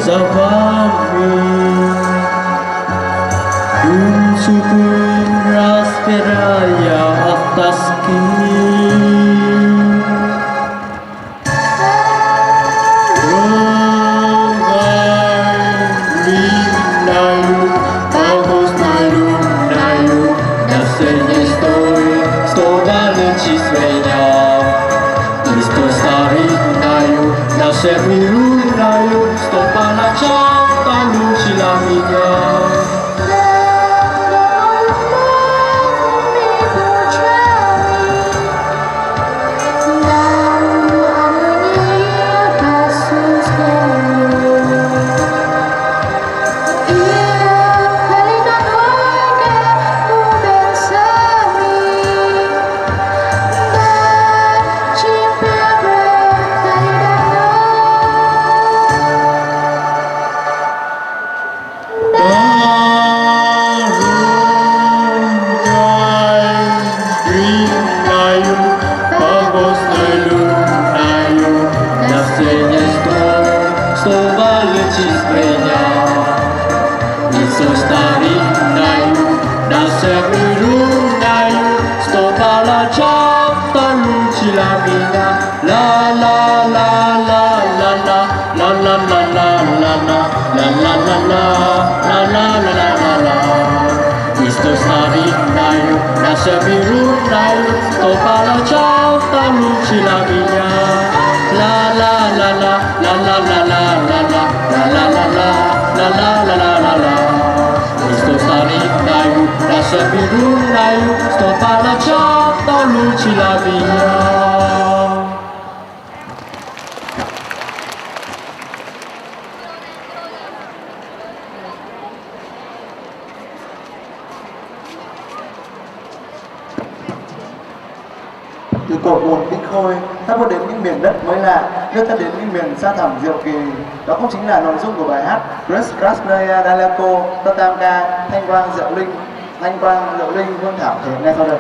za wami. Syukur raya atas kini. Servirundaio, sto palacciata luci la mia. Servirundaio, sto palacciata luci la mia. La la la la la la la la la la la la la la la la la la la. Sto starindaio, la servirundaio, sto palacciata luci la mia. Từ cội nguồn tinh khôi, ta bước đến những miền đất mới lạ, đưa ta đến những miền xa thẳm diệu kỳ. Đó cũng chính là nội dung của bài hát Grace Krasnaya Daleko, tam ca Thanh Quang Diệu Linh Hương Thảo thể hiện ngay sau đây.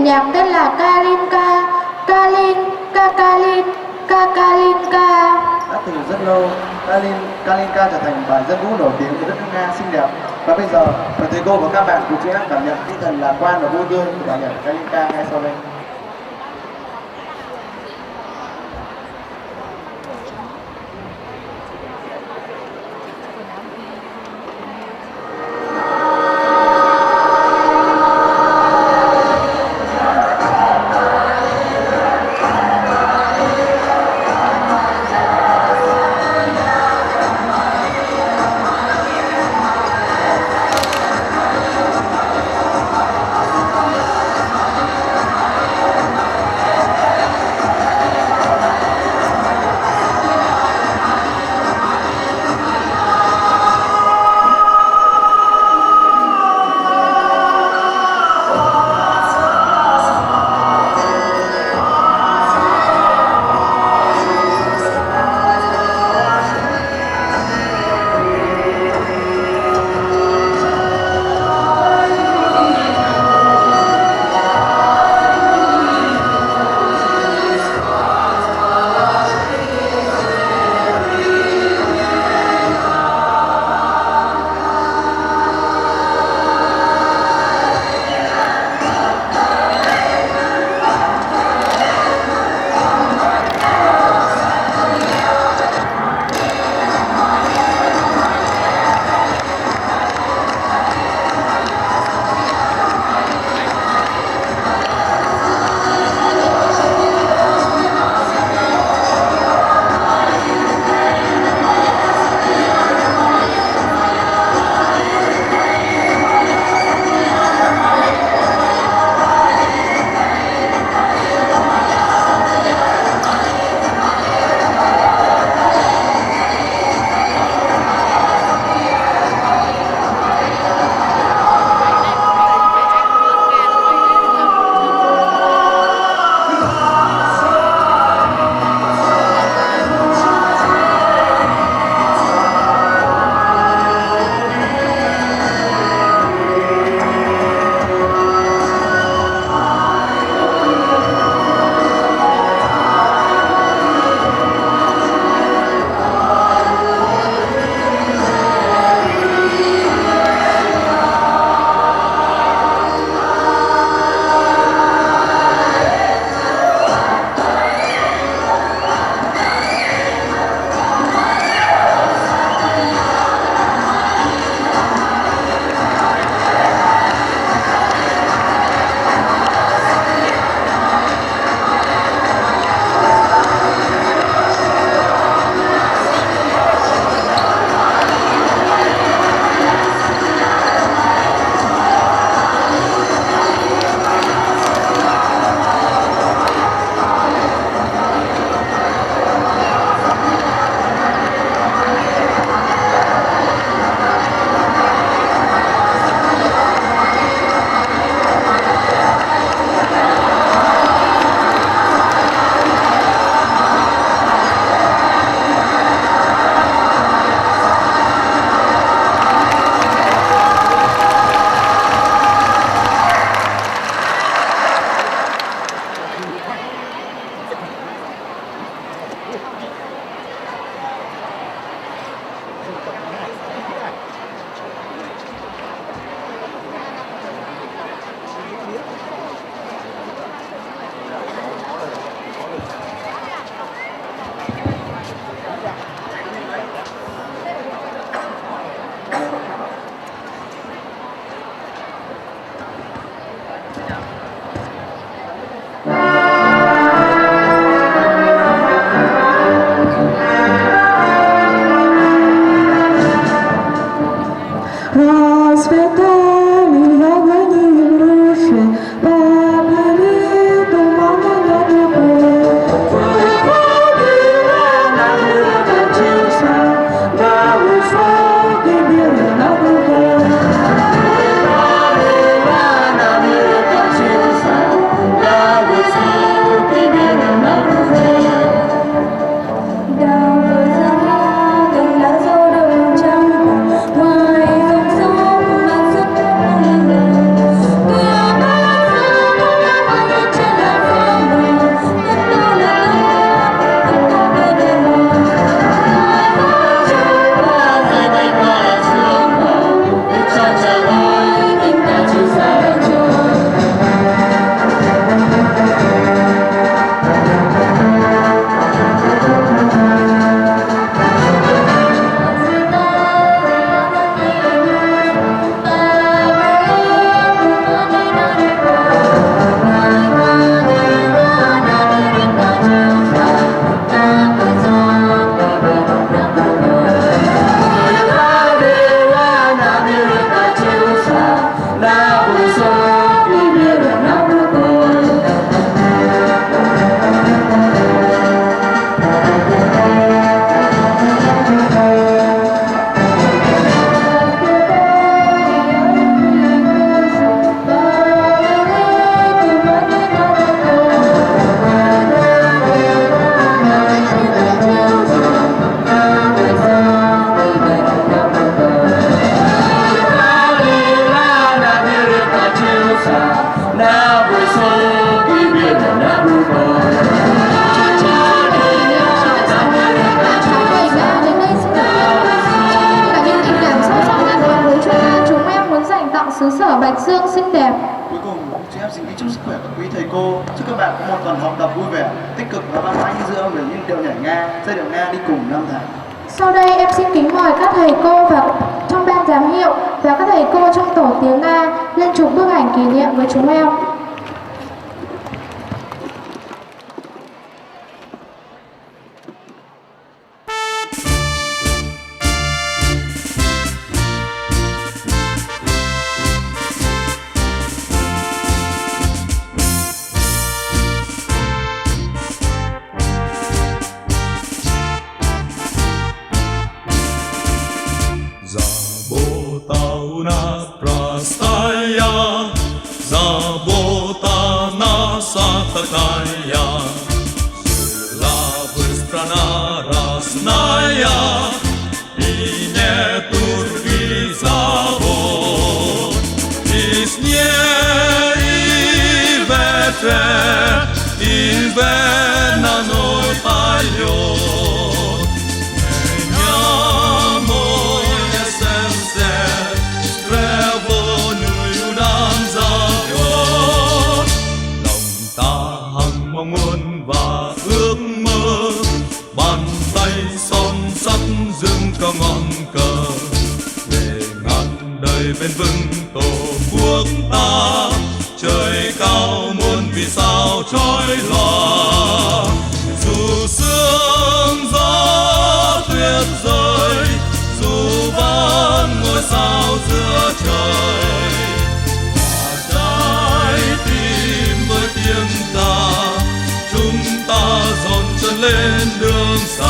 nhạc tên là Kalinka. Kalinka. Đã từ rất lâu, Kalinka trở thành bài dân vũ nổi tiếng của đất nước Nga xinh đẹp. Và bây giờ, mời thầy cô và các bạn cùng chúng ta cảm nhận tinh thần lạc quan và vui tươi của bài nhạc Kalinka ngay sau đây. đẹp. Cuối cùng, chị em xin kính chúc sức khỏe các quý thầy cô. Chúc các bạn có một tuần học tập vui vẻ, tích cực và văn hóa dinh dưỡng về những điệu nhảy Nga, giai điệu Nga đi cùng năm tháng. Sau đây em xin kính mời các thầy cô và trong ban giám hiệu và các thầy cô trong tổ tiếng Nga lên chụp bức ảnh kỷ niệm với chúng em. Забота такая, славы страна разная, и нету других забот. И сне, и ветер, и вена ночь поет. Меня мое сердце тревожную нам зовет. Lòng ta hằng mong muốn và ước mơ, bàn tay son sắt dương cao ngọn cờ, để ngàn đời bền vững tổ quốc ta. Trời cao muôn vì sao trói lòa, dù sương gió tuyết rơi, dù vẫn ngôi sao giữa trời. Và trái tim với tiếng ta, chúng ta dồn chân lên đường xa.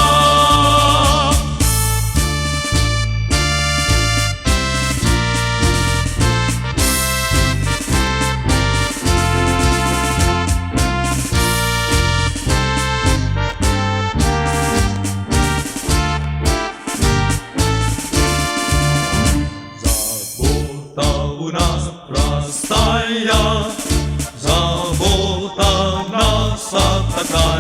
Простая, забота нас такая.